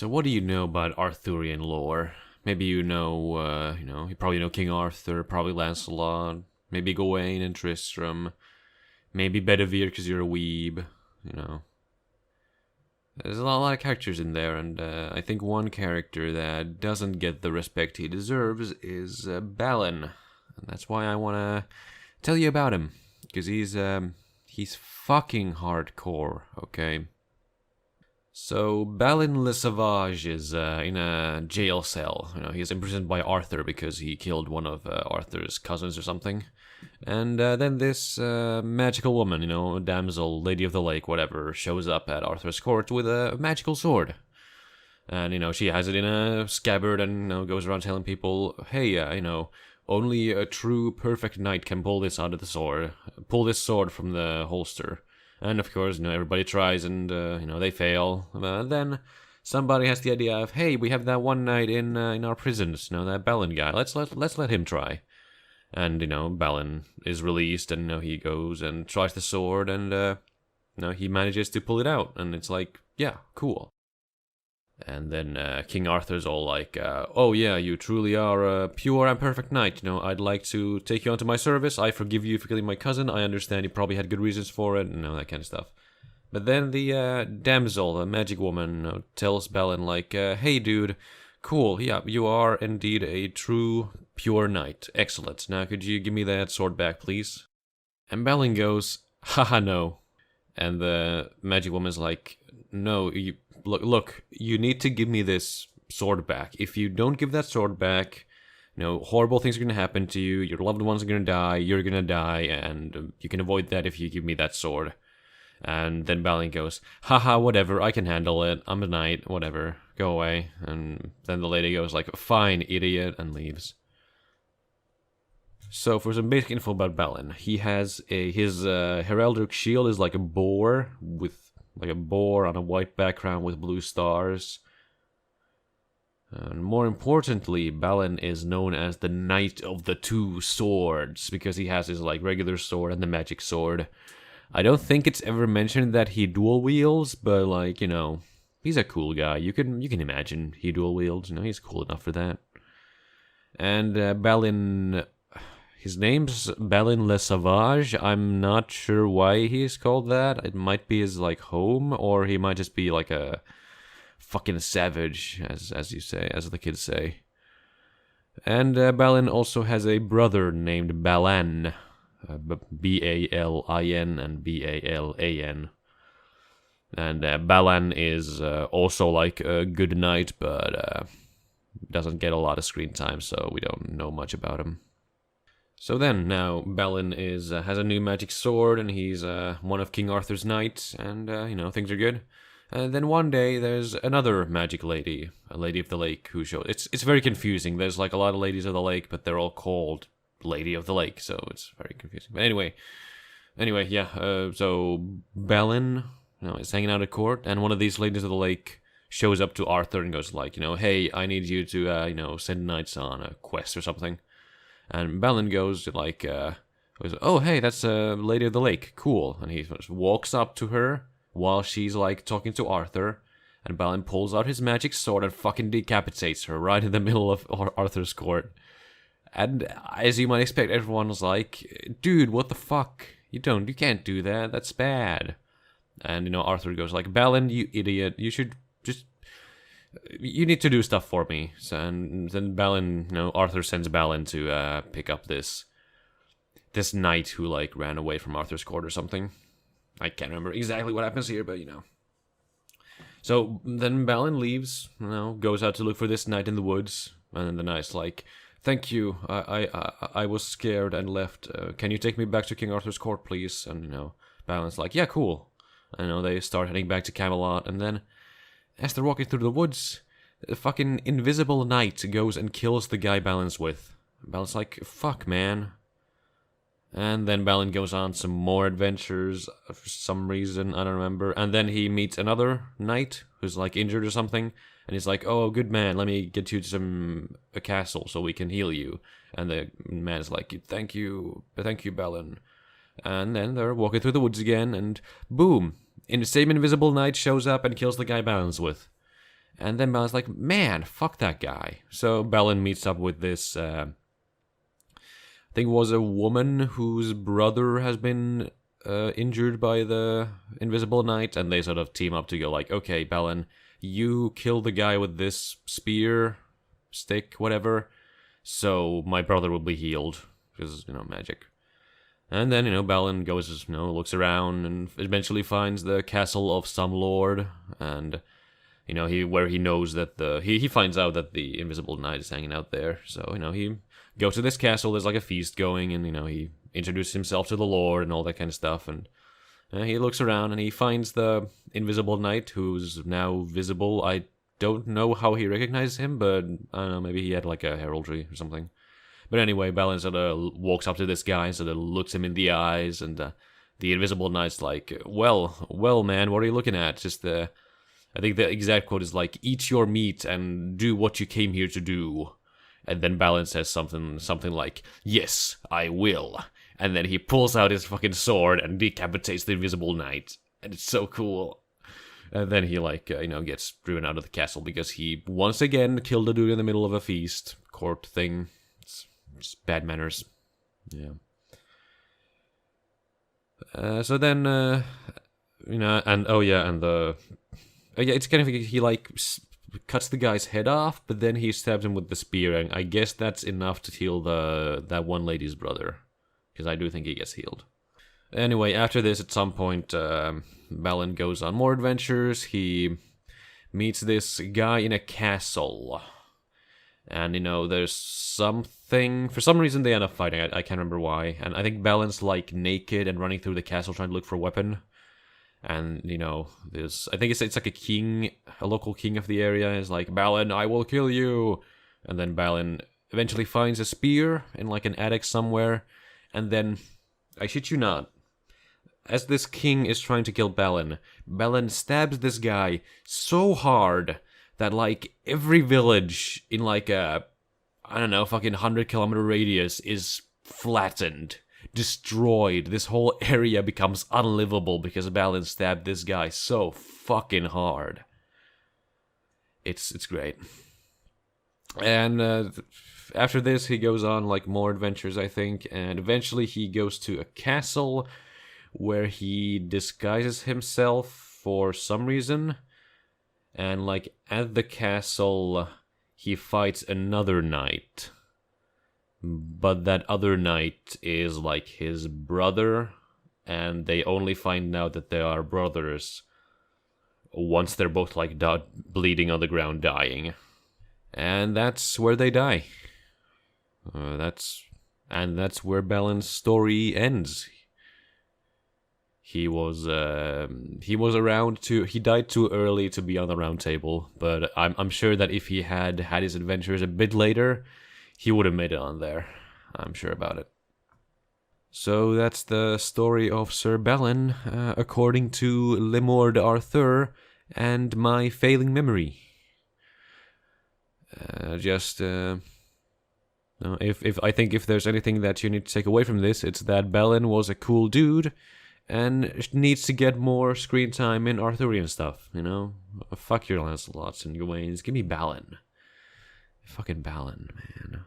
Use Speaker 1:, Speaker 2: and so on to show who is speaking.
Speaker 1: So what do you know about Arthurian lore? Maybe you probably know King Arthur, probably Lancelot, maybe Gawain and Tristram, maybe Bedivere because you're a weeb, you know. There's a lot of characters in there, and I think one character that doesn't get the respect he deserves is Balin. And that's why I want to tell you about him, because he's fucking hardcore, okay? So Balin le Sauvage is in a jail cell. You know, he's imprisoned by Arthur because he killed one of Arthur's cousins or something. And then this magical woman, you know, damsel, lady of the lake, whatever, shows up at Arthur's court with a magical sword. And, you know, she has it in a scabbard and, you know, goes around telling people, hey, only a true perfect knight can pull this out of the sword. Pull this sword from the holster. And of course, you know, everybody tries and, they fail. Then somebody has the idea of, hey, we have that one knight in our prisons, you know, that Balin guy. Let's let him try. And, you know, Balin is released and, you know, he goes and tries the sword and, he manages to pull it out. And it's like, yeah, cool. And then King Arthur's all like, oh yeah, you truly are a pure and perfect knight. You know, I'd like to take you onto my service. I forgive you for killing my cousin. I understand you probably had good reasons for it, and that kind of stuff. But then the damsel, the magic woman, tells Balin like, hey dude, cool, yeah, you are indeed a true, pure knight. Excellent. Now could you give me that sword back, please? And Balin goes, haha, no. And the magic woman's like, no, Look, you need to give me this sword back. If you don't give that sword back, you know, horrible things are going to happen to you. Your loved ones are going to die. You're going to die. And you can avoid that if you give me that sword. And then Balin goes, haha, whatever. I can handle it. I'm a knight. Whatever. Go away. And then the lady goes like, fine, idiot, and leaves. So for some basic info about Balin, he has his heraldic shield is like a boar on a white background with blue stars. And more importantly, Balin is known as the Knight of the Two Swords because he has his like regular sword and the magic sword. I don't think it's ever mentioned that he dual wields, but like, you know, he's a cool guy. You can imagine he dual wields. You know, he's cool enough for that. And Balin, his name's Balin le Sauvage. I'm not sure why he's called that. It might be his, like, home, or he might just be, like, a fucking savage, as you say, as the kids say. And Balin also has a brother named Balan. B-A-L-I-N and B-A-L-A-N. And Balan is also, like, a good knight, but doesn't get a lot of screen time, so we don't know much about him. So then, now, Balin has a new magic sword, and he's one of King Arthur's knights, and, things are good. And then one day, there's another magic lady, a lady of the lake, who shows... It's very confusing. There's, like, a lot of ladies of the lake, but they're all called Lady of the Lake, so it's very confusing. But anyway, yeah, so Balin, is hanging out at court, and one of these ladies of the lake shows up to Arthur and goes like, hey, I need you to, send knights on a quest or something. And Balin goes like, oh, hey, that's Lady of the Lake, cool. And he just walks up to her while she's like talking to Arthur. And Balin pulls out his magic sword and fucking decapitates her right in the middle of Arthur's court. And as you might expect, everyone was like, dude, what the fuck? You can't do that. That's bad. And, Arthur goes like, Balin, you idiot. You need to do stuff for me. So, and then Balin, Arthur sends Balin to pick up this knight who like ran away from Arthur's court or something. I can't remember exactly what happens here, but So then Balin leaves, goes out to look for this knight in the woods, and then the knight's like, "Thank you. I was scared and left. Can you take me back to King Arthur's court, please?" And Balin's like, "Yeah, cool." And they start heading back to Camelot, and then as they're walking through the woods, the fucking invisible knight goes and kills the guy Balin's with. Balin's like, "Fuck, man." And then Balin goes on some more adventures for some reason, I don't remember. And then he meets another knight who's like injured or something. And he's like, "Oh, good man, let me get you to a castle so we can heal you." And the man's like, thank you, Balin." And then they're walking through the woods again, and boom, the same invisible knight shows up and kills the guy Balin's with. And then Balin's like, man, fuck that guy. So Balin meets up with this, I think it was a woman whose brother has been injured by the Invisible Knight, and they sort of team up to go like, okay, Balin, you kill the guy with this spear, stick, whatever, so my brother will be healed, because, magic. And then, Balin goes, looks around and eventually finds the castle of some lord, and, where he knows that he finds out that the Invisible Knight is hanging out there. So, he goes to this castle, there's like a feast going, and, he introduces himself to the lord and all that kind of stuff, and he looks around and he finds the Invisible Knight, who's now visible. I don't know how he recognizes him, but I don't know, maybe he had like a heraldry or something. But anyway, Balin sort of walks up to this guy and sort of looks him in the eyes, and the Invisible Knight's like, well, man, what are you looking at? Just I think the exact quote is like, eat your meat and do what you came here to do. And then Balin says something like, yes, I will. And then he pulls out his fucking sword and decapitates the Invisible Knight. And it's so cool. And then he, gets driven out of the castle because he once again killed a dude in the middle of a feast. Court thing. It's bad manners. Yeah. So then, it's kind of, he, cuts the guy's head off, but then he stabs him with the spear, and I guess that's enough to heal that one lady's brother. Because I do think he gets healed. Anyway, after this, at some point, Balin goes on more adventures. He meets this guy in a castle. And, there's something... For some reason, they end up fighting. I can't remember why. And I think Balin's, naked and running through the castle trying to look for a weapon. And, there's... I think it's like a king, a local king of the area is like, Balin, I will kill you! And then Balin eventually finds a spear in, an attic somewhere. And then, I shit you not, as this king is trying to kill Balin, Balin stabs this guy so hard that, every village in, a, I don't know, fucking 100-kilometer radius is flattened, destroyed. This whole area becomes unlivable because Balin stabbed this guy so fucking hard. It's great. And, after this, he goes on, more adventures, I think, and eventually he goes to a castle where he disguises himself for some reason, and, at the castle, he fights another knight, but that other knight is, his brother, and they only find out that they are brothers once they're both, bleeding on the ground, dying. And that's where they die. That's where Balin's story ends. He was around to... He died too early to be on the round table, but I'm sure that if he had his adventures a bit later, he would have made it on there. I'm sure about it. So that's the story of Sir Balin, according to Le Mort d'Arthur and my failing memory. If there's anything that you need to take away from this, it's that Balin was a cool dude and needs to get more screen time in Arthurian stuff, Fuck your Lancelots and Gawains. Give me Balin. Fucking Balin, man.